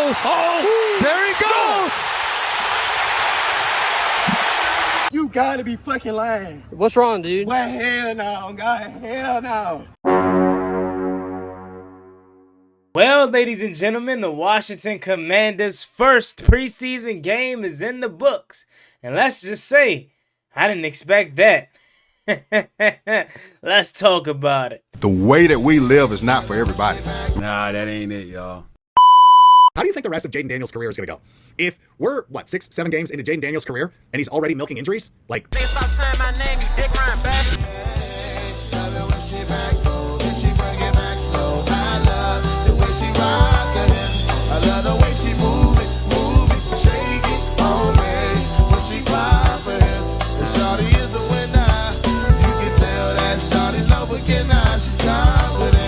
goes. Oh, there he goes. You gotta be fucking lying. What's wrong, dude? Well, hell no, God, hell no. Well, ladies and gentlemen, the Washington Commanders' first preseason game is in the books. And let's just say, I didn't expect that. Let's talk about it. The way that we live is not for everybody. Nah, that ain't it, y'all. How do you think the rest of Jaden Daniels' career is going to go? If we're, 6, 7 games into Jaden Daniels' career, and he's already milking injuries? Like, stop saying my name, you dick riding bastard. I love the way she move it, shake it on me. When she cry for him, the shawty is the winner. You can tell that shawty love again now, she's confident.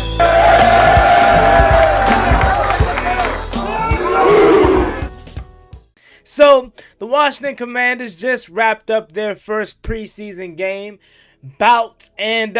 So, the Washington Commanders just wrapped up their first preseason game bout, and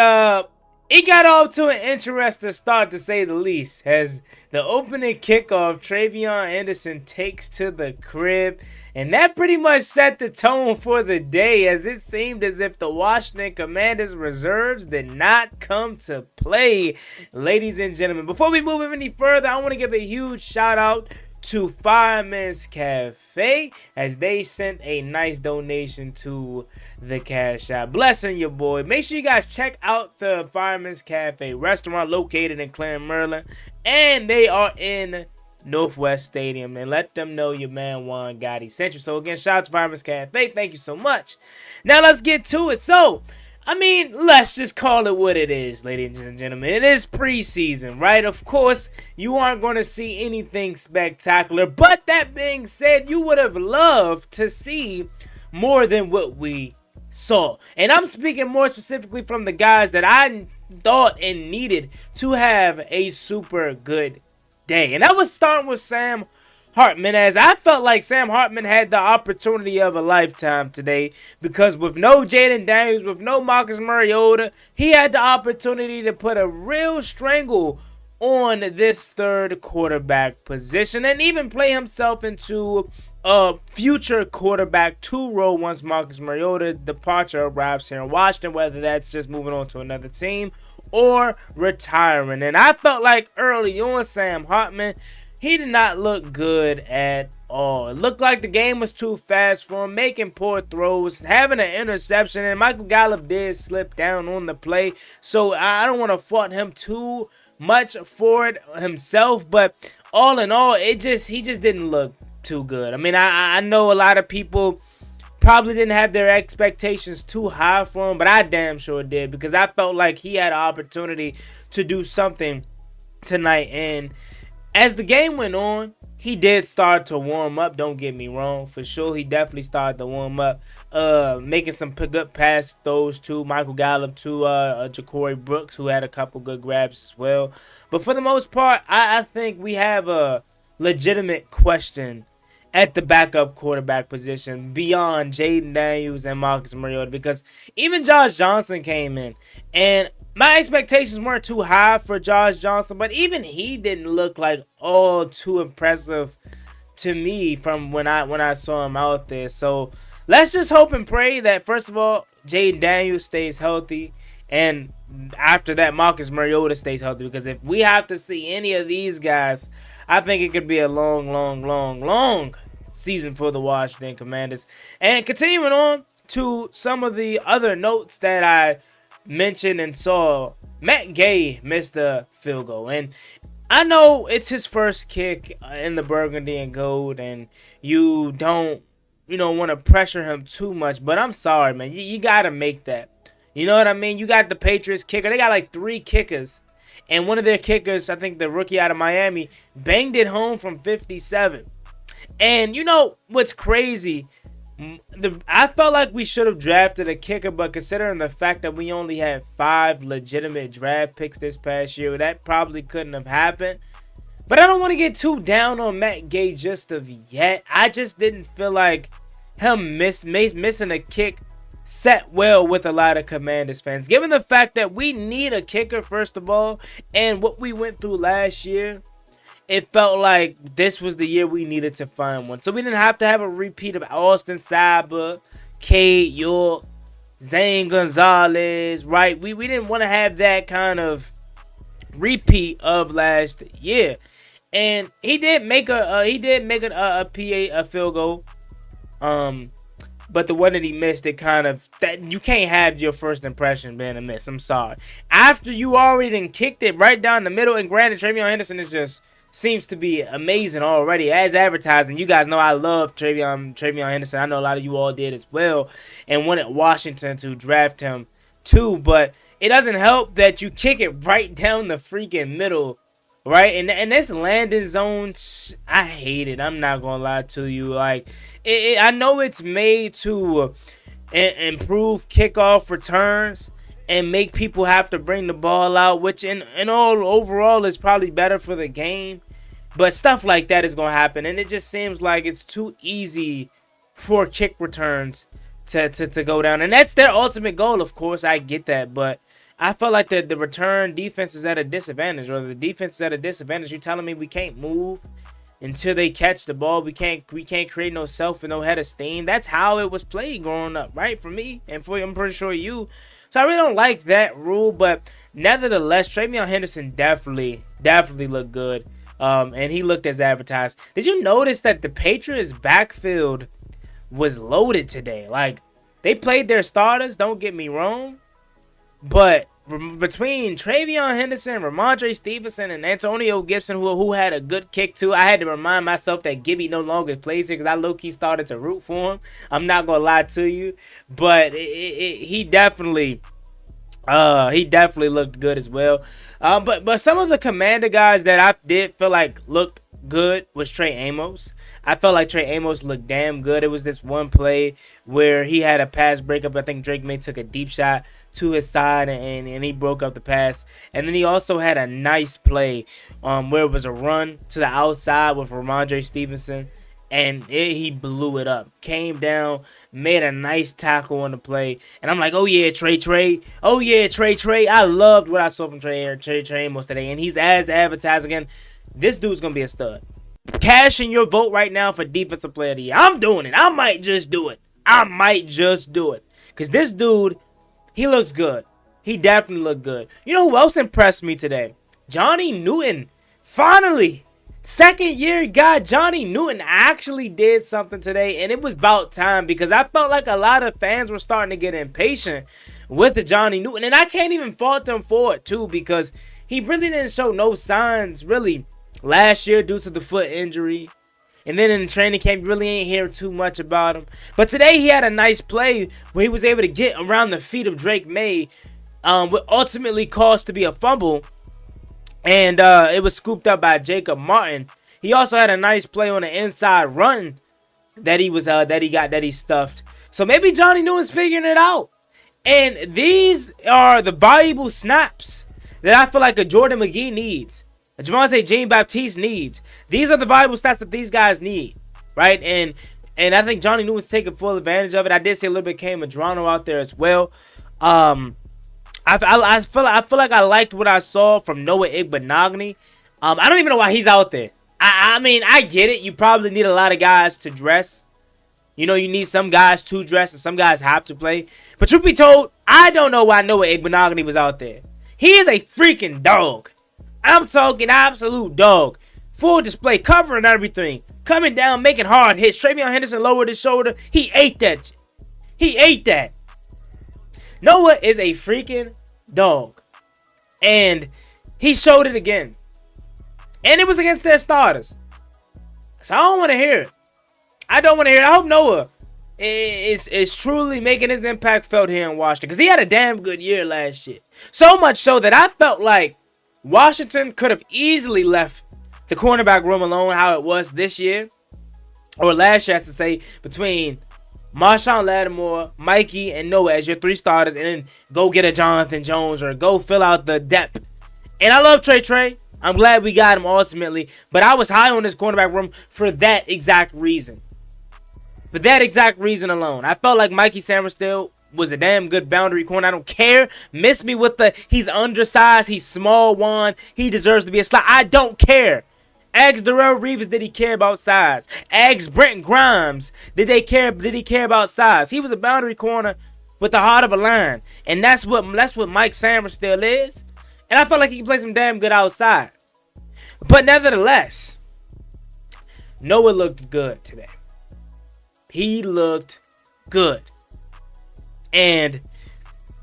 it got off to an interesting start, to say the least, as the opening kickoff, Travion Henderson takes to the crib, and that pretty much set the tone for the day, as it seemed as if the Washington Commanders reserves did not come to play. Ladies and gentlemen, before we move any further, I want to give a huge shout out to Firemans Cafe, as they sent a nice donation to the Cash App. Blessing your boy. Make sure you guys check out the Firemans Cafe restaurant located in Clan Merlin, and they are in Northwest Stadium, and let them know your man Juan Gotti sent you. So again, shout out to Firemans Cafe. Thank you so much. Now let's get to it. So, let's just call it what it is, ladies and gentlemen. It is preseason, right? Of course, you aren't going to see anything spectacular. But that being said, you would have loved to see more than what we saw. And I'm speaking more specifically from the guys that I thought and needed to have a super good day. And I was starting with Sam Hartman, as I felt like Sam Hartman had the opportunity of a lifetime today, because with no Jaden Daniels, with no Marcus Mariota, he had the opportunity to put a real strangle on this third quarterback position and even play himself into a future quarterback 2 role once Marcus Mariota's departure arrives here in Washington, whether that's just moving on to another team or retiring. And I felt like early on, Sam Hartman, he did not look good at all. It looked like the game was too fast for him, making poor throws, having an interception, and Michael Gallup did slip down on the play. So I don't want to fault him too much for it himself, but all in all, he just didn't look too good. I know a lot of people probably didn't have their expectations too high for him, but I damn sure did, because I felt like he had an opportunity to do something tonight. And as the game went on, he did start to warm up. Don't get me wrong. For sure, he definitely started to warm up. Making some good pass throws to Michael Gallup, to Ja'Cory Brooks, who had a couple good grabs as well. But for the most part, I think we have a legitimate question at the backup quarterback position beyond Jaden Daniels and Marcus Mariota, because even Josh Johnson came in, and my expectations weren't too high for Josh Johnson, but even he didn't look like all too impressive to me from when I saw him out there. So let's just hope and pray that, first of all, Jaden Daniels stays healthy, and after that, Marcus Mariota stays healthy, because if we have to see any of these guys, I think it could be a long season for the Washington Commanders. And continuing on to some of the other notes that I mentioned and saw, Matt Gay missed a field goal. And I know it's his first kick in the burgundy and gold, and you don't, want to pressure him too much. But I'm sorry, man. You got to make that. You know what I mean? You got the Patriots kicker. They got like 3 kickers. And one of their kickers, I think the rookie out of Miami, banged it home from 57. And you know what's crazy? I felt like we should have drafted a kicker, but considering the fact that we only had 5 legitimate draft picks this past year, that probably couldn't have happened. But I don't want to get too down on Matt Gay just of yet. I just didn't feel like him missing a kick set well with a lot of Commanders fans, given the fact that we need a kicker, first of all, and what we went through last year. it felt like this was the year we needed to find one. So we didn't have to have a repeat of Austin Cyber, Cade York, Zane Gonzalez, right? We didn't want to have that kind repeat of last year. And he did make a field goal. But the one that he missed, that you can't have your first impression being a miss. I'm sorry. After you already done kicked it right down the middle, and granted, TreVeyon Henderson seems to be amazing already as advertising. You guys know I love TreVeyon Henderson. I know a lot of you all did as well, and wanted Washington to draft him too. But it doesn't help that you kick it right down the freaking middle. Right, and this landing zone, I hate it. I'm not gonna lie to you. Like, I know it's made to improve kickoff returns and make people have to bring the ball out, which in all overall is probably better for the game. But stuff like that is gonna happen, and it just seems like it's too easy for kick returns to go down, and that's their ultimate goal. Of course, I get that, but I felt like the return defense is at a disadvantage, or the defense is at a disadvantage. You're telling me we can't move until they catch the ball. We can't create no self and no head of steam. That's how it was played growing up, right? For me and for I'm pretty sure you. So I really don't like that rule, but nevertheless, TreVeyon Henderson definitely looked good, and he looked as advertised. Did you notice that the Patriots backfield was loaded today? Like, they played their starters. Don't get me wrong. But between TreVeyon Henderson, Ramondre Stevenson, and Antonio Gibson, who had a good kick too, I had to remind myself that Gibby no longer plays here because I low-key started to root for him. I'm not going to lie to you. But he definitely looked good as well. But some of the Commander guys that I did feel like looked good was Trey Amos. I felt like Trey Amos looked damn good. It was this one play where he had a pass breakup. I think Drake May took a deep shot to his side and he broke up the pass. And then he also had a nice play where it was a run to the outside with Ramondre Stevenson. And he blew it up. Came down, made a nice tackle on the play. And I'm like, oh yeah, Trey. Oh yeah, Trey. I loved what I saw from Trey Amos today. And he's as advertised again. This dude's going to be a stud. Cash in your vote right now for Defensive Player of the Year. I'm doing it. I might just do it. Because this dude, he looks good. He definitely looked good. You know who else impressed me today? Johnny Newton. Finally. Second year guy Johnny Newton actually did something today. And it was about time because I felt like a lot of fans were starting to get impatient with the Johnny Newton. And I can't even fault them for it too because he really didn't show no signs really last year due to the foot injury. And then in the training camp, you really ain't hear too much about him. But today he had a nice play where he was able to get around the feet of Drake May, what ultimately caused to be a fumble. And it was scooped up by Jacob Martin. He also had a nice play on the inside run that he stuffed. So maybe Johnny Newton's figuring it out. And these are the valuable snaps that I feel like a Jordan McGee needs. A Javonte Jean-Baptiste needs. These are the valuable stats that these guys need, right? And I think Johnny Newton's taking full advantage of it. I did see a little bit Cam Madrano out there as well. I feel like I liked what I saw from Noah Igbenogany. I don't even know why he's out there. I mean, I get it. You probably need a lot of guys to dress. You know, you need some guys to dress and some guys have to play. But truth be told, I don't know why Noah Igbenogany was out there. He is a freaking dog. I'm talking absolute dog. Full display, covering everything. Coming down, making hard hits. TreVeyon Henderson lowered his shoulder. He ate that. Noah is a freaking dog. And he showed it again. And it was against their starters. So I don't want to hear it. I hope Noah is truly making his impact felt here in Washington. Because he had a damn good year last year. So much so that I felt like Washington could have easily left the cornerback room alone how it was this year. Or last year, I should say, between Marshawn Lattimore, Mikey, and Noah as your three starters. And then go get a Jonathan Jones or go fill out the depth. And I love Trey. I'm glad we got him ultimately. But I was high on this cornerback room for that exact reason. For that exact reason alone. I felt like Mikey Sammerstill was a damn good boundary corner. I don't care. Miss me with the he's undersized, he's small one, he deserves to be a slot. I don't care. Ask Darrell Reeves, did he care about size? Ask Brent Grimes, did he care about size? He was a boundary corner with the heart of a lion. And that's what Mike Sanders still is. And I felt like he can play some damn good outside. But nevertheless, Noah looked good today. He looked good. And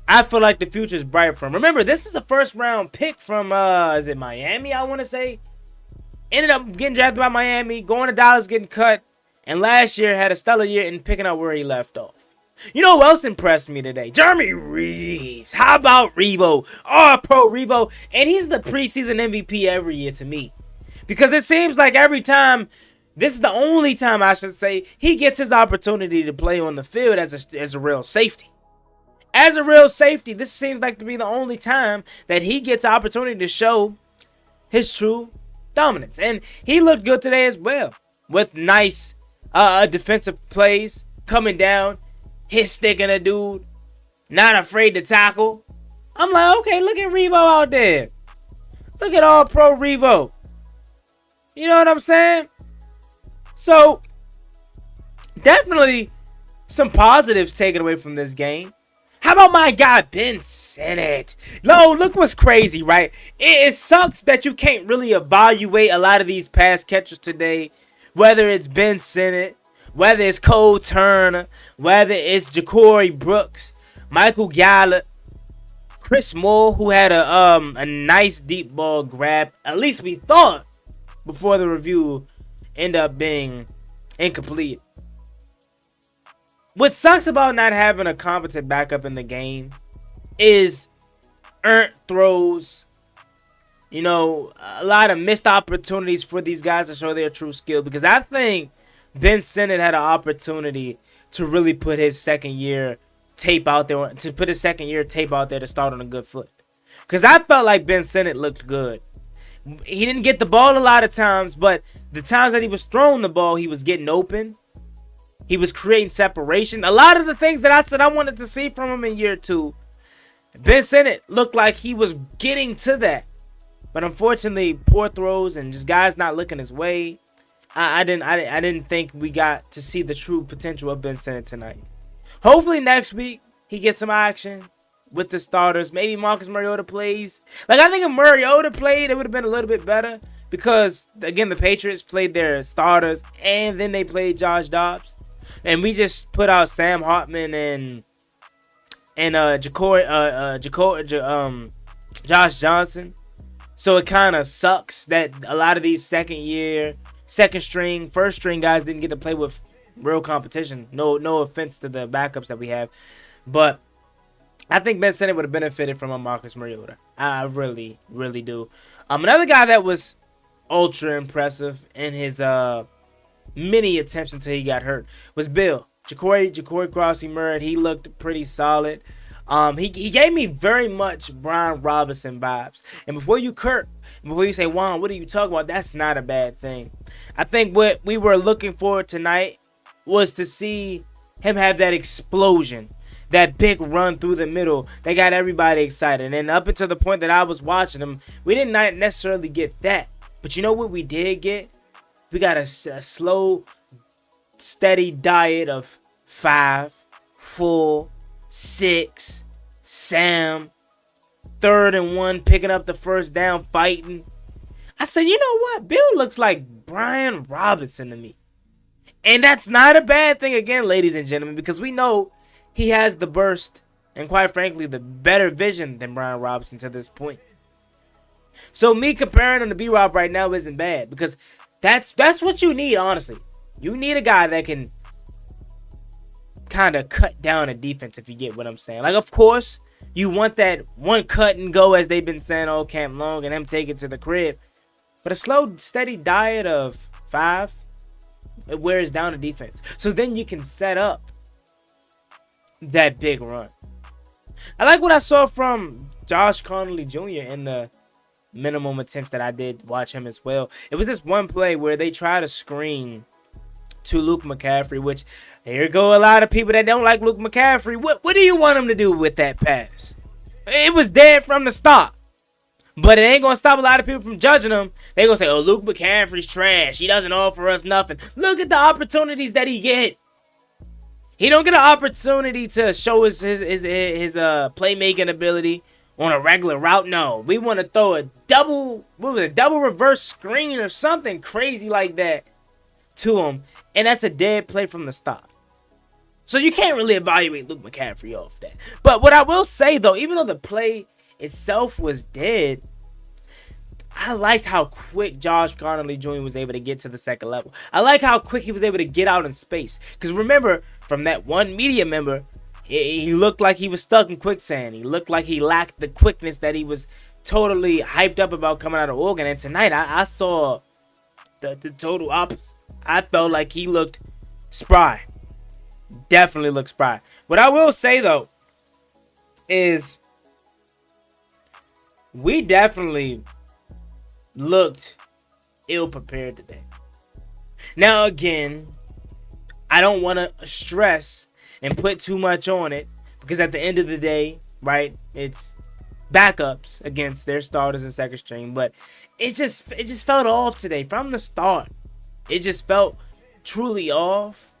I feel like the future is bright for him. Remember, this is a first round pick from, is it Miami, I want to say? Ended up getting drafted by Miami, going to Dallas, getting cut. And last year had a stellar year in picking up where he left off. You know who else impressed me today? Jeremy Reeves. How about Revo? All-Pro Revo. And he's the preseason MVP every year to me. Because it seems like every time, this is the only time I should say, he gets his opportunity to play on the field as a real safety. As a real safety, this seems like to be the only time that he gets opportunity to show his true dominance. And he looked good today as well. With nice defensive plays, coming down, hit sticking a dude, not afraid to tackle. I'm like, okay, look at Revo out there. Look at All-Pro Revo. You know what I'm saying? So, definitely some positives taken away from this game. How about my guy, Ben Sinnott? No, look what's crazy, right? It sucks that you can't really evaluate a lot of these pass catchers today. Whether it's Ben Sinnott, whether it's Cole Turner, whether it's Ja'Cory Brooks, Michael Gallup, Chris Moore, who had a nice deep ball grab. At least we thought before the review ended up being incomplete. What sucks about not having a competent backup in the game is earned throws. You know, a lot of missed opportunities for these guys to show their true skill. Because I think Ben Sinnott had an opportunity to really put his second year tape out there, to start on a good foot. Because I felt like Ben Sinnott looked good. He didn't get the ball a lot of times, but the times that he was throwing the ball, he was getting open. He was creating separation. A lot of the things that I said I wanted to see from him in year 2, Ben Sinnott looked like he was getting to that. But unfortunately, poor throws and just guys not looking his way. I didn't think we got to see the true potential of Ben Sinnott tonight. Hopefully next week he gets some action with the starters. Maybe Marcus Mariota plays. Like, I think if Mariota played, it would have been a little bit better. Because, again, the Patriots played their starters and then they played Josh Dobbs. And we just put out Sam Hartman and Josh Johnson. So it kind of sucks that a lot of these second string, first string guys didn't get to play with real competition. No offense to the backups that we have. But I think Ben Sinnott would have benefited from a Marcus Mariota. I really, really do. Another guy that was ultra impressive in his many attempts until he got hurt was Bill. Ja'Cory Crossy-Murray. He looked pretty solid. He gave me very much Brian Robinson vibes. And before you say, Juan, what are you talking about? That's not a bad thing. I think what we were looking for tonight was to see him have that explosion, that big run through the middle that got everybody excited. And up until the point that I was watching him, we did not necessarily get that. But you know what we did get? We got a slow, steady diet of 5, 4, 6, Sam, 3rd and 1, picking up the first down, fighting. I said, you know what? Bill looks like Brian Robinson to me. And that's not a bad thing, again, ladies and gentlemen, because we know he has the burst and, quite frankly, the better vision than Brian Robinson to this point. So me comparing him to B-Rob right now isn't bad, because that's what you need, honestly. You need a guy that can kind of cut down a defense, if you get what I'm saying. Like, of course, you want that one cut and go, as they've been saying all camp long, and them take it to the crib. But a slow, steady diet of 5, it wears down the defense. So then you can set up that big run. I like what I saw from Josh Connolly Jr. in the minimum attempts that I did watch him as well. It was this one play where they try to screen to Luke McCaffrey, which here go a lot of people that don't like Luke McCaffrey. What do you want him to do with that pass? It was dead from the start. But it ain't going to stop a lot of people from judging him. They going to say, oh, Luke McCaffrey's trash. He doesn't offer us nothing. Look at the opportunities that he get. He don't get an opportunity to show his playmaking ability on a regular route. No, we want to throw a double reverse screen or something crazy like that to him. And that's a dead play from the start. So you can't really evaluate Luke McCaffrey off that. But what I will say, though, even though the play itself was dead, I liked how quick Josh Garnley Jr. was able to get to the second level. I like how quick he was able to get out in space. Because remember, from that one media member, he looked like he was stuck in quicksand. He looked like he lacked the quickness that he was totally hyped up about coming out of Oregon. And tonight, I saw the total opposite. I felt like he looked spry. Definitely looked spry. What I will say, though, is we definitely looked ill-prepared today. Now, again, I don't want to stress and put too much on it because at the end of the day, right, it's backups against their starters and second string. But it just felt off today from the start. It just felt truly off.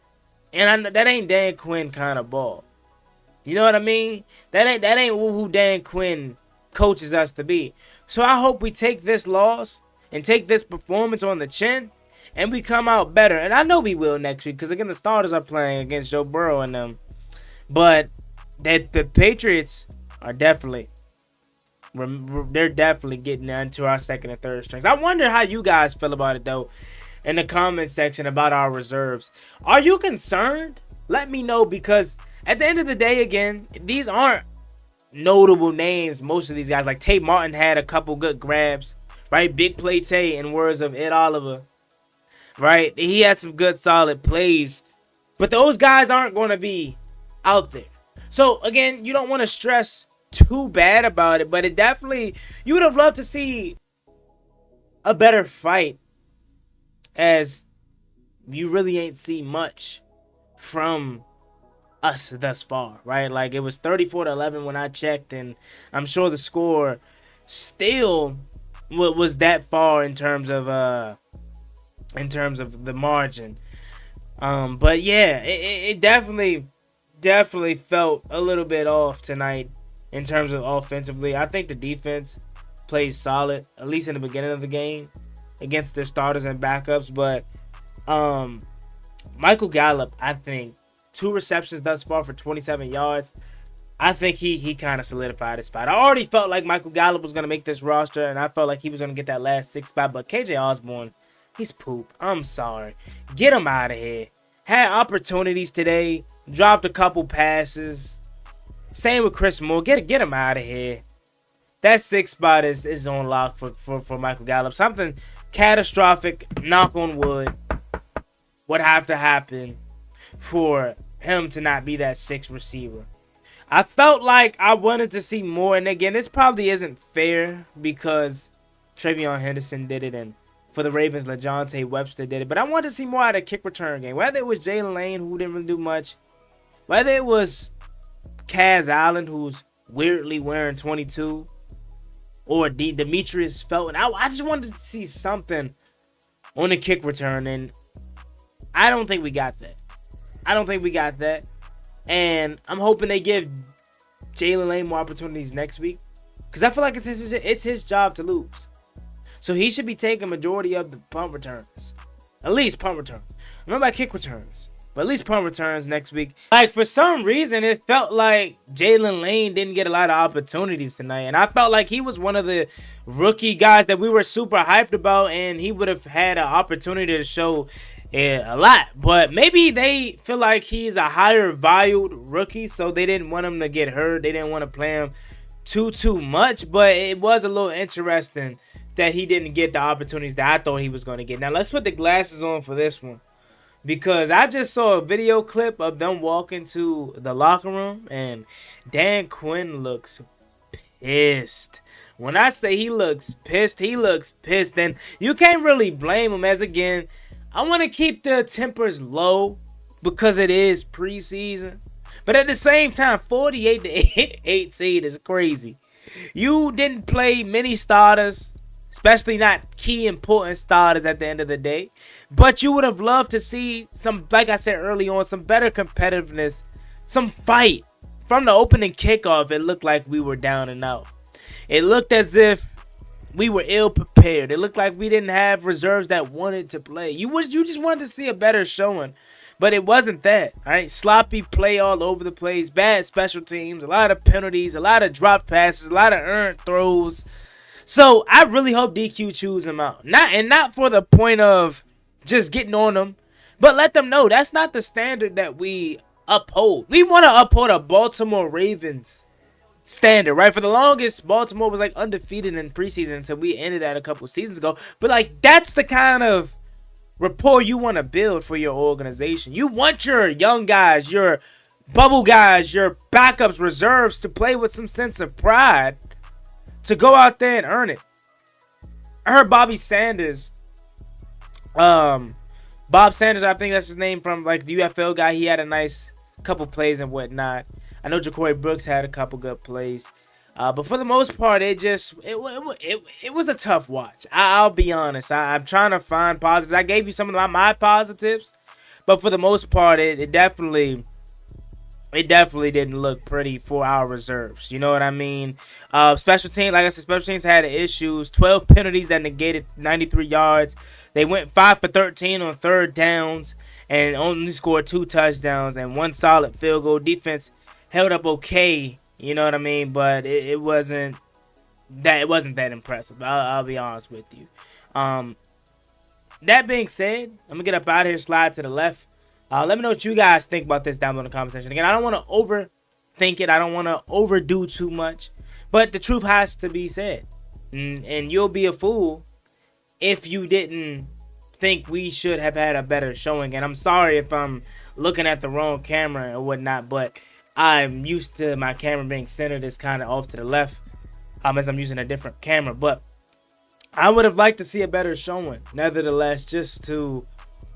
And I know that ain't Dan Quinn kind of ball. You know what I mean? That ain't who Dan Quinn coaches us to be. So I hope we take this loss and take this performance on the chin and we come out better. And I know we will next week because, again, the starters are playing against Joe Burrow and them. But that the Patriots are definitely, they're definitely getting into our second and third strings. I wonder how you guys feel about it, though, in the comment section about our reserves. Are you concerned? Let me know, because at the end of the day, again, these aren't notable names. Most of these guys, like Tate Martin, had a couple good grabs, right? Big play Tate, in words of Ed Oliver, right? He had some good, solid plays, but those guys aren't going to be out there. So, again, you don't want to stress too bad about it, but it definitely, you would have loved to see a better fight, as you really ain't seen much from us thus far, right? Like, it was 34-11 when I checked, and I'm sure the score still was that far in terms of the margin. But yeah, it definitely felt a little bit off tonight in terms of offensively. I think the defense played solid, at least in the beginning of the game, against their starters and backups. But Michael Gallup, I think, 2 receptions thus far for 27 yards. I think he kind of solidified his spot. I already felt like Michael Gallup was going to make this roster, and I felt like he was going to get that last 6 spot. But KJ Osborne, he's poop. I'm sorry. Get him out of here. Had opportunities today. Dropped a couple passes. Same with Chris Moore. Get him out of here. That 6 spot is on lock for Michael Gallup. Something catastrophic, knock on wood, would have to happen for him to not be that 6th receiver. I felt like I wanted to see more, and again, this probably isn't fair because Travion Henderson did it, and for the Ravens, LaJohntay Webster did it, but I wanted to see more out of the kick return game. Whether it was Jalen Lane, who didn't really do much, whether it was Kaz Allen, who's weirdly wearing 22, or Demetrius Felton. I just wanted to see something on the kick return, and I don't think we got that. And I'm hoping they give Jalen Lane more opportunities next week, because I feel like it's his job to lose. So he should be taking majority of the punt returns. At least punt returns. I don't know about kick returns, but at least punt returns next week. Like, for some reason, it felt like Jalen Lane didn't get a lot of opportunities tonight. And I felt like he was one of the rookie guys that we were super hyped about, and he would have had an opportunity to show a lot. But maybe they feel like he's a higher valued rookie, so they didn't want him to get hurt. They didn't want to play him too much. But it was a little interesting that he didn't get the opportunities that I thought he was going to get. Now, let's put the glasses on for this one, because I just saw a video clip of them walking to the locker room, and Dan Quinn looks pissed. When I say he looks pissed, he looks pissed. And you can't really blame him, as, again, I want to keep the tempers low because it is preseason. But at the same time, 48-18 is crazy. You didn't play many starters, especially not key important starters at the end of the day. But you would have loved to see some, like I said early on, some better competitiveness, some fight. From the opening kickoff, it looked like we were down and out. It looked as if we were ill prepared. It looked like we didn't have reserves that wanted to play. You just wanted to see a better showing. But it wasn't that, all right? Sloppy play all over the place, bad special teams, a lot of penalties, a lot of drop passes, a lot of earned throws. So I really hope DQ chews him out. Not for the point of just getting on them, but let them know that's not the standard that we uphold. We want to uphold a Baltimore Ravens standard, right? For the longest, Baltimore was like undefeated in preseason until we ended that a couple seasons ago. But like that's the kind of rapport you want to build for your organization. You want your young guys, your bubble guys, your backups, reserves to play with some sense of pride, to go out there and earn it. I heard Bobby Sanders, Bob Sanders, I think that's his name, from like the UFL guy. He had a nice couple plays and whatnot. I know Ja'Cory Brooks had a couple good plays. But for the most part, it was a tough watch. I'll be honest. I'm trying to find positives. I gave you some of my positives, but for the most part, it definitely didn't look pretty for our reserves. You know what I mean? Special teams, like I said, special teams had issues. 12 penalties that negated 93 yards. They went 5 for 13 on third downs and only scored 2 touchdowns and 1 solid field goal. Defense held up okay. You know what I mean? But it wasn't that impressive. I'll be honest with you. That being said, I'm going to get up out of here, slide to the left. Let me know what you guys think about this down below in the comment section. Again, I don't want to overthink it. I don't want to overdo too much. But the truth has to be said. And you'll be a fool if you didn't think we should have had a better showing. And I'm sorry if I'm looking at the wrong camera or whatnot, but I'm used to my camera being centered is kind of off to the left as I'm using a different camera. But I would have liked to see a better showing, nevertheless, just to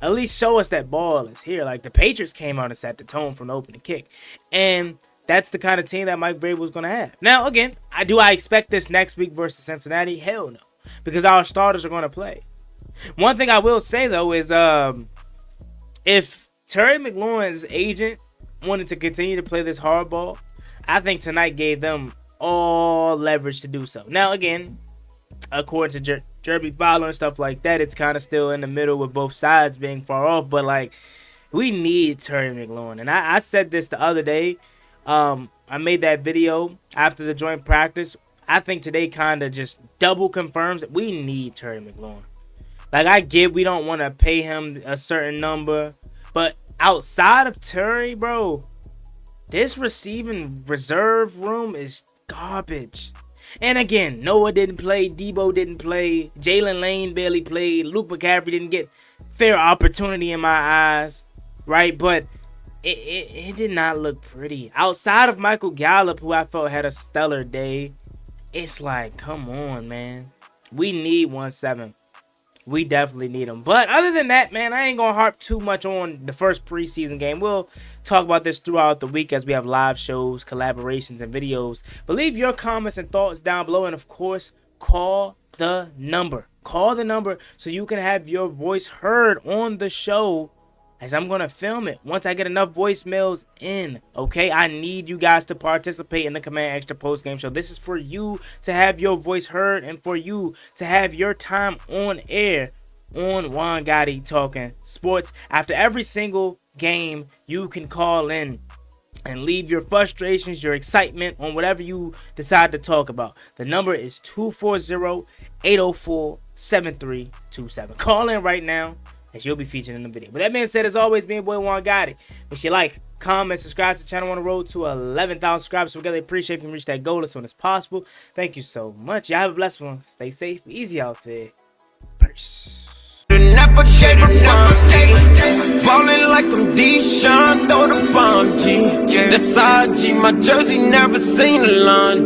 at least show us that ball is here. Like the Patriots came out and set the tone from the opening kick. And that's the kind of team that Mike Vrabel was going to have. Now, again, I expect this next week versus Cincinnati? Hell no. Because our starters are going to play. One thing I will say, though, is if Terry McLaurin's agent wanted to continue to play this hardball, I think tonight gave them all leverage to do so. Now, again, according to Jerby Fowler and stuff like that, it's kind of still in the middle with both sides being far off. But, like, we need Terry McLaurin. And I said this the other day. I made that video after the joint practice. I think today kind of just double confirms that we need Terry McLaurin. Like, I get we don't want to pay him a certain number, but outside of Terry, bro, this receiving reserve room is garbage. And again, Noah didn't play, Debo didn't play, Jalen Lane barely played, Luke McCaffrey didn't get fair opportunity in my eyes, right? But it did not look pretty. Outside of Michael Gallup, who I felt had a stellar day, it's like, come on, man. We need 1-7. We definitely need him. But other than that, man, I ain't going to harp too much on the first preseason game. We'll talk about this throughout the week as we have live shows, collaborations, and videos. But leave your comments and thoughts down below. And, of course, call the number. Call the number so you can have your voice heard on the show as I'm going to film it once I get enough voicemails in, okay? I need you guys to participate in the Command Extra post-game show. This is for you to have your voice heard and for you to have your time on air on Juan Gotti Talking Sports. After every single game, you can call in and leave your frustrations, your excitement on whatever you decide to talk about. The number is 240-804-7327. Call in right now, as you'll be featured in the video. But that being said, as always, being boy Juan Gotti. Make sure you like, comment, subscribe to the channel on the road to 11,000 subscribers. So we really appreciate if you can reach that goal as soon as possible. Thank you so much. Y'all have a blessed one. Stay safe. Easy out there. Peace. Never gave up one day. Ballin' like I'm D-Sean, throw the bomb, G. That's IG, my jersey never seen a laundry.